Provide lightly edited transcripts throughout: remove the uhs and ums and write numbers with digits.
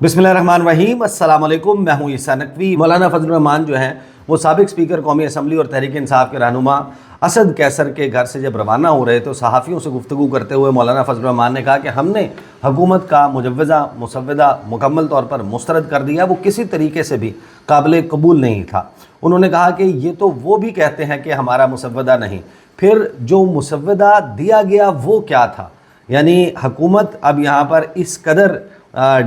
बिस्मिल्लाहिर्रहमानिर्रहीम, अस्सलाम वालेकुम। मैं हूँ ईसा नकवी। मौलाना फजलुर रहमान जो हैं वो साबिक स्पीकर कौमी असम्बली और तहरीक इंसाफ के रहनुमा असद कैसर के घर से जब रवाना हो रहे तो सहाफ़ियों से गुफ्तगू करते हुए मौलाना फजलुर रहमान ने कहा कि हमने हुकूमत का मुजव्वज़ा मुसव्वदा मुकम्मल तौर पर मुस्तरद कर दिया, वो किसी तरीके से भी काबिल कबूल नहीं था। उन्होंने कहा कि ये तो वो भी कहते हैं कि हमारा मुसव्वदा नहीं, फिर जो मुसव्वदा दिया गया वो क्या था। यानी हुकूमत अब यहाँ पर इस कदर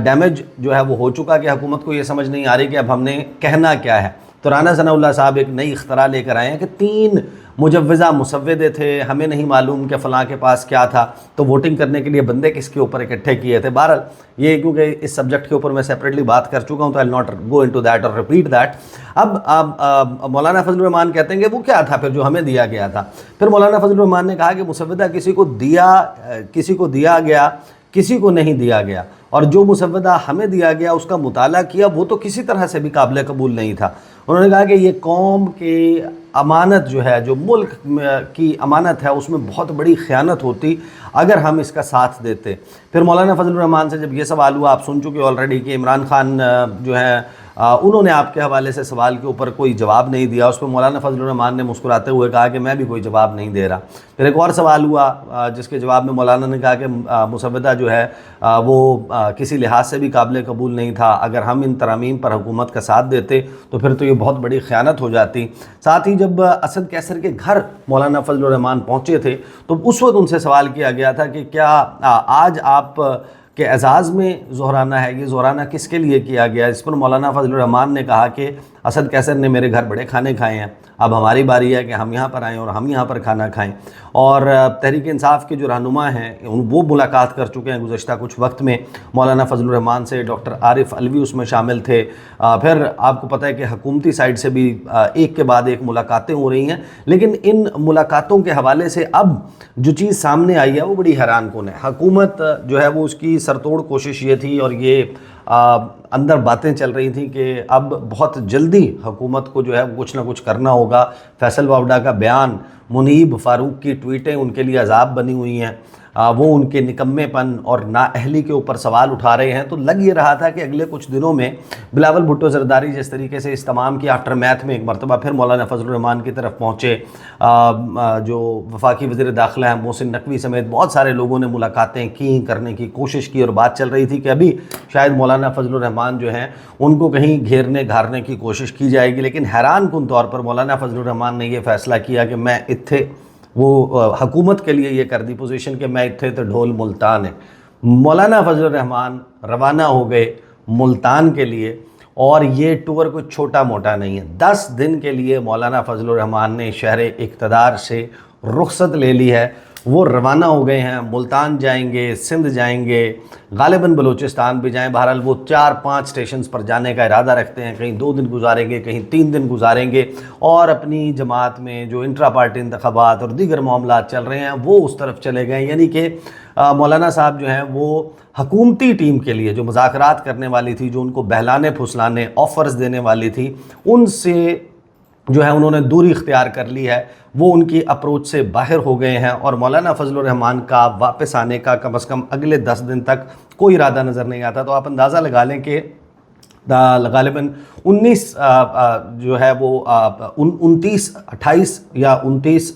डैमेज जो है वो हो चुका कि हुकूमत को ये समझ नहीं आ रही कि अब हमने कहना क्या है। तो राना सनाउल्लाह साहब एक नई इख्तरा लेकर आए हैं कि 3 मुजव्वज़ा मुसव्वदे थे, हमें नहीं मालूम कि फ़लाँ के पास क्या था, तो वोटिंग करने के लिए बंदे किसके ऊपर इकट्ठे किए थे। बहरहाल ये क्योंकि इस सब्जेक्ट के ऊपर मैं सेपरेटली बात कर चुका हूँ तो I will not go into that और रिपीट दैट। अब मौलाना फजलुर रहमान कहते हैं कि वो क्या था फिर जो हमें दिया गया था। फिर मौलाना फजलुर रहमान ने कहा कि मुसव्वदा किसी को दिया गया, किसी को नहीं दिया गया, और जो मुसव्वदा हमें दिया गया उसका मुताला किया वो तो किसी तरह से भी काबिल कबूल नहीं था। उन्होंने कहा कि ये कौम की अमानत जो है, जो मुल्क की अमानत है, उसमें बहुत बड़ी ख़यानत होती अगर हम इसका साथ देते। फिर मौलाना फजलुर रहमान से जब ये सवाल हुआ, आप सुन चुके ऑलरेडी कि इमरान खान जो है उन्होंने आपके हवाले से सवाल के ऊपर कोई जवाब नहीं दिया। उस पर मौलाना फजलुर रहमान ने मुस्कुराते हुए कहा कि मैं भी कोई जवाब नहीं दे रहा। फिर एक और सवाल हुआ जिसके जवाब में मौलाना ने कहा कि मुसव्वदा जो है वो किसी लिहाज से भी काबिल कबूल नहीं था, अगर हम इन तरामीम पर हुकूमत का साथ देते तो फिर तो ये बहुत बड़ी ख़यानत हो जाती। साथ ही जब असद कैसर के घर मौलाना फजलुर रहमान पहुँचे थे तो उस वक्त उनसे सवाल किया गया था कि क्या आज आप के एजाज़ में ज़ोहराना है, ये ज़ोहराना किसके लिए किया गया। इस पर मौलाना फजलुर रहमान ने कहा कि असद कैसर ने मेरे घर बड़े खाने खाए हैं, अब हमारी बारी है कि हम यहाँ पर आएँ और हम यहाँ पर खाना खाएं। और तहरीक इंसाफ के जो रहनुमा हैं वो मुलाकात कर चुके हैं गुज़श्ता कुछ वक्त में मौलाना फजलुर रहमान से। डॉक्टर आरिफ अलवी उसमें शामिल थे। फिर आपको पता है कि हुकूमती साइड से भी एक के बाद एक मुलाकातें हो रही हैं, लेकिन इन मुलाकातों के हवाले से अब जो चीज़ सामने आई है वो बड़ी हैरान कुन है। हुकूमत जो है वो उसकी सरतोड़ कोशिश ये थी और ये अंदर बातें चल रही थी कि अब बहुत जल्दी हुकूमत को जो है कुछ ना कुछ करना होगा। फैसल वावडा का बयान, मुनीब फ़ारूक की ट्वीटें उनके लिए अजाब बनी हुई हैं। वो उनके निकम्मेपन और नाअहली के ऊपर सवाल उठा रहे हैं। तो लग ये रहा था कि अगले कुछ दिनों में बिलावल भुट्टो ज़रदारी जिस तरीके से इस तमाम की आफ्टर मैथ में एक मरतबा फिर मौलाना फजलुर रहमान की तरफ पहुँचे, जो वफाकी वज़ीर दाखिला हैं मोहसिन नकवी समेत बहुत सारे लोगों ने मुलाकातें की, करने की कोशिश की, और बात चल रही थी कि अभी शायद मौलाना फजलुर रहमान जो हैं उनको कहीं घेरने घारने की कोशिश की जाएगी। लेकिन हैरान कुन तौर पर मौलाना फजलुर रहमान ने यह फ़ैसला किया कि मैं इत्थे वो हुकूमत के लिए ये कर दी पोजीशन कि मैं इत्थे तो ढोल मुल्तान है। मौलाना फजलुर रहमान रवाना हो गए मुल्तान के लिए, और ये टूर कोई छोटा मोटा नहीं है। 10 दिन के लिए मौलाना फजलुर रहमान ने शहर इक़्तिदार से रुख़सत ले ली है। वो रवाना हो गए हैं, मुल्तान जाएंगे, सिंध जाएंगे, गालिबन बलूचिस्तान भी जाएं। बहरहाल वो 4-5 स्टेशंस पर जाने का इरादा रखते हैं। कहीं 2 दिन गुजारेंगे, कहीं 3 दिन गुजारेंगे, और अपनी जमात में जो इंट्रा पार्टी इंतखाबात और दीगर मामलात चल रहे हैं वो उस तरफ चले गए। यानी कि मौलाना साहब जो हैं वो हुकूमती टीम के लिए जो मुज़ाकरात करने वाली थी, जो उनको बहलाने फुसलाने ऑफ़र्स देने वाली थी, उनसे जो है उन्होंने दूरी इख्तियार कर ली है। वो उनकी अप्रोच से बाहर हो गए हैं, और मौलाना फजलुर रहमान का वापस आने का कम से कम अगले 10 दिन तक कोई इरादा नज़र नहीं आता। तो आप अंदाज़ा लगा लें कि गालिबन 19 जो है वो 28 या 29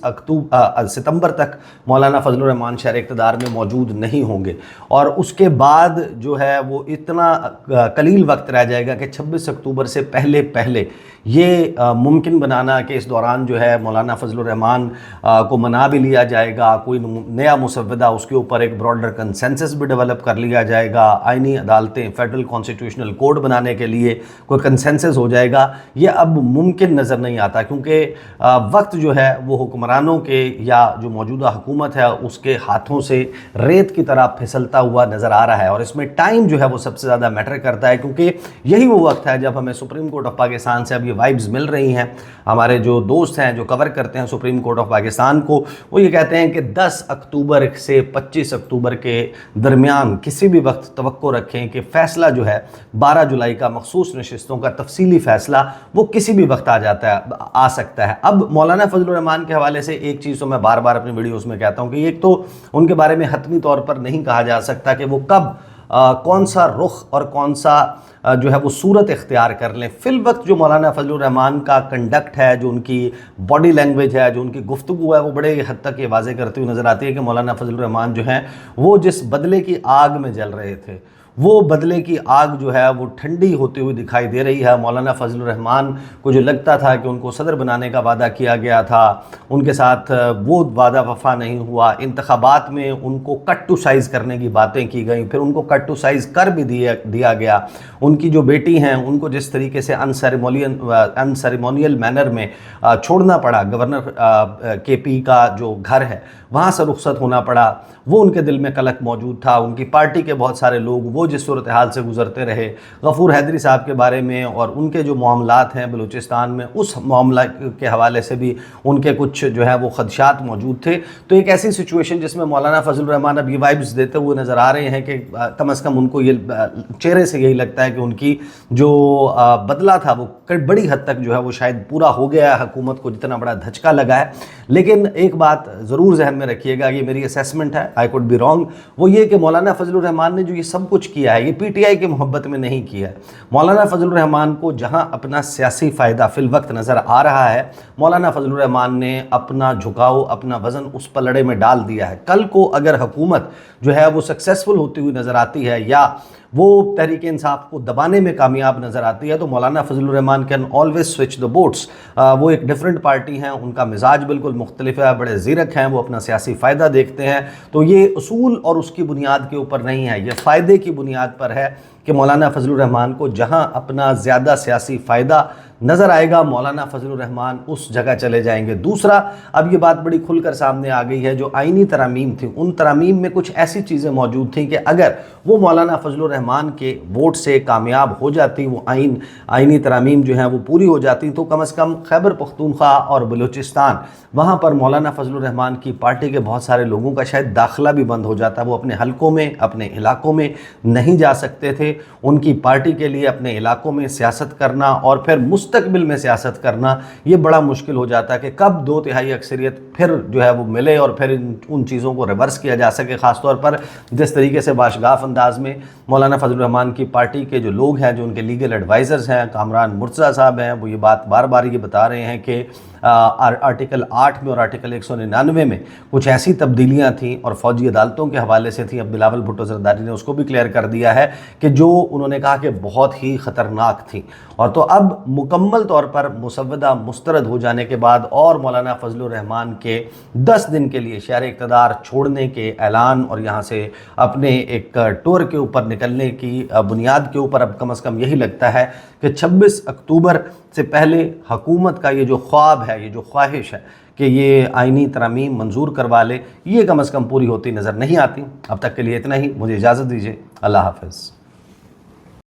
सितंबर तक मौलाना फजलुर रहमान शहर इक़्तिदार में मौजूद नहीं होंगे, और उसके बाद जो है वो इतना कलील वक्त रह जाएगा कि 26 अक्टूबर से पहले ये मुमकिन बनाना कि इस दौरान जो है मौलाना फजलुर रहमान को मना भी लिया जाएगा, कोई नया मुसव्वदा, उसके ऊपर एक ब्रॉडर कंसेंसस भी डेवलप कर लिया जाएगा, आइनी अदालतें, फेडरल कॉन्स्टिट्यूशनल कोड बनाने के लिए कोई कंसेंसस हो जाएगा, ये अब मुमकिन नज़र नहीं आता। क्योंकि वक्त जो है वो हुक्मरानों के या जो मौजूदा हुकूमत है उसके हाथों से रेत की तरह फिसलता हुआ नज़र आ रहा है, और इसमें टाइम जो है वो सबसे ज़्यादा मैटर करता है। क्योंकि यही वो वक्त है जब हमें सुप्रीम कोर्ट ऑफ पाकिस्तान से अब ये वाइब्स मिल रही हैं। हमारे जो दोस्त हैं जो कवर करते हैं सुप्रीम कोर्ट ऑफ पाकिस्तान को, वो ये कहते हैं कि 10 अक्टूबर से 25 अक्टूबर के दरमियान किसी भी वक्त तवक्को रखें कि फ़ैसला जो है 12 जुलाई का मखसूस नशिस्तों का तफसीली फ़ैसला वो किसी भी वक्त आ सकता है। अब मौलाना फजलुर रहमान के हवाले से एक चीज़ तो मैं बार बार अपनी वीडियोज़ में कहता हूँ कि एक तो उनके बारे में हतमी तौर पर नहीं कहा जा सकता कि वो कब کون سا رخ اور کون سا جو ہے وہ صورت اختیار کر لیں۔ فی الوقت جو مولانا فضل الرحمان کا کنڈکٹ ہے، جو ان کی باڈی لینگویج ہے، جو ان کی گفتگو ہے، وہ بڑے حد تک یہ واضح کرتی ہوئی نظر آتی ہے کہ مولانا فضل الرحمان جو ہیں وہ جس بدلے کی آگ میں جل رہے تھے، وہ بدلے کی آگ جو ہے وہ ٹھنڈی ہوتی ہوئی دکھائی دے رہی ہے۔ مولانا فضل الرحمان کو جو لگتا تھا کہ ان کو صدر بنانے کا وعدہ کیا گیا تھا، ان کے ساتھ وہ وعدہ وفا نہیں ہوا، انتخابات میں ان کو کٹ ٹو سائز کرنے کی باتیں کی گئیں، پھر ان کو کٹ ٹو سائز کر بھی دیا گیا۔ ان کی جو بیٹی ہیں ان کو جس طریقے سے انسیریمونیل مینر میں چھوڑنا پڑا، گورنر کے پی کا جو گھر ہے وہاں سے رخصت ہونا پڑا، وہ ان کے دل میں قلق موجود تھا۔ ان کی پارٹی کے بہت سارے لوگ وہ جس صورتحال سے گزرتے رہے، غفور حیدری صاحب کے بارے میں اور ان کے جو معاملات ہیں بلوچستان میں، اس معاملہ کے حوالے سے بھی ان کے کچھ جو ہے وہ خدشات موجود تھے۔ تو ایک ایسی سچویشن جس میں مولانا فضل الرحمان اب یہ وائبز دیتے ہوئے نظر آ رہے ہیں کہ کم از کم ان کو یہ چہرے سے یہی لگتا ہے کہ ان کی جو بدلہ تھا وہ بڑی حد تک جو ہے وہ شاید پورا ہو گیا ہے، حکومت کو جتنا بڑا دھچکا لگا ہے۔ لیکن ایک بات ضرور ذہن میں رکھیے گا، یہ میری اسیسمنٹ ہے، آئی کوڈ بی رانگ، وہ یہ کہ مولانا فضل الرحمان نے جو یہ سب کچھ کیا ہے یہ پی ٹی آئی کی محبت میں نہیں کیا ہے۔ مولانا فضل الرحمان کو جہاں اپنا سیاسی فائدہ فی الوقت نظر آ رہا ہے، مولانا فضل الرحمان نے اپنا جھکاؤ، اپنا وزن اس پلڑے میں ڈال دیا ہے۔ کل کو اگر حکومت جو ہے وہ سکسیسفل ہوتی ہوئی نظر آتی ہے یا وہ تحریک انصاف کو دبانے میں کامیاب نظر آتی ہے تو Maulana Fazl ur Rehman can always switch the boats. وہ ایک ڈیفرنٹ پارٹی ہیں، ان کا مزاج بالکل مختلف ہے، بڑے زیرک ہیں، وہ اپنا سیاسی فائدہ دیکھتے ہیں۔ تو یہ اصول اور اس کی بنیاد کے اوپر نہیں ہے، یہ فائدے کی بنیاد پر ہے کہ مولانا فضل الرحمان کو جہاں اپنا زیادہ سیاسی فائدہ نظر آئے گا مولانا فضل الرحمان اس جگہ چلے جائیں گے۔ دوسرا، اب یہ بات بڑی کھل کر سامنے آ گئی ہے، جو آئینی ترامیم تھی ان ترامیم میں کچھ ایسی چیزیں موجود تھیں کہ اگر وہ مولانا فضل الرحمان کے ووٹ سے کامیاب ہو جاتی، وہ آئینی ترامیم جو ہیں وہ پوری ہو جاتی، تو کم از کم خیبر پختونخوا اور بلوچستان وہاں پر مولانا فضل الرحمان کی پارٹی کے بہت سارے لوگوں کا شاید داخلہ بھی بند ہو جاتا۔ وہ اپنے حلقوں میں، اپنے علاقوں میں نہیں جا سکتے تھے۔ ان کی پارٹی کے لیے اپنے علاقوں میں سیاست کرنا اور پھر مستقبل میں سیاست کرنا یہ بڑا مشکل ہو جاتا ہے کہ کب 2/3 اکثریت پھر جو ہے وہ ملے اور پھر ان چیزوں کو ریورس کیا جا سکے۔ خاص طور پر جس طریقے سے باشگاف انداز میں مولانا فضل الرحمان کی پارٹی کے جو لوگ ہیں، جو ان کے لیگل ایڈوائزرز ہیں، کامران مرتضیٰ صاحب ہیں، وہ یہ بات بار بار یہ بتا رہے ہیں کہ آرٹیکل 8 میں اور آرٹیکل 199 میں کچھ ایسی تبدیلیاں تھیں اور فوجی عدالتوں کے حوالے سے تھیں۔ اب بلاول بھٹو زرداری نے اس کو بھی کلیئر کر دیا ہے کہ جو انہوں نے کہا کہ بہت ہی خطرناک تھیں، اور تو اب مکمل طور پر مسودہ مسترد ہو جانے کے بعد اور مولانا فضل الرحمان کے 10 دن کے لیے شہر اقتدار چھوڑنے کے اعلان اور یہاں سے اپنے ایک ٹور کے اوپر نکلنے کی بنیاد کے اوپر اب کم از کم یہی لگتا ہے کہ 26 اکتوبر سے پہلے حکومت کا یہ جو خواب ہے، یہ جو خواہش ہے کہ یہ آئینی ترامیم منظور کروا لے، یہ کم از کم پوری ہوتی نظر نہیں آتی۔ اب تک کے لیے اتنا ہی، مجھے اجازت دیجیے، اللہ حافظ۔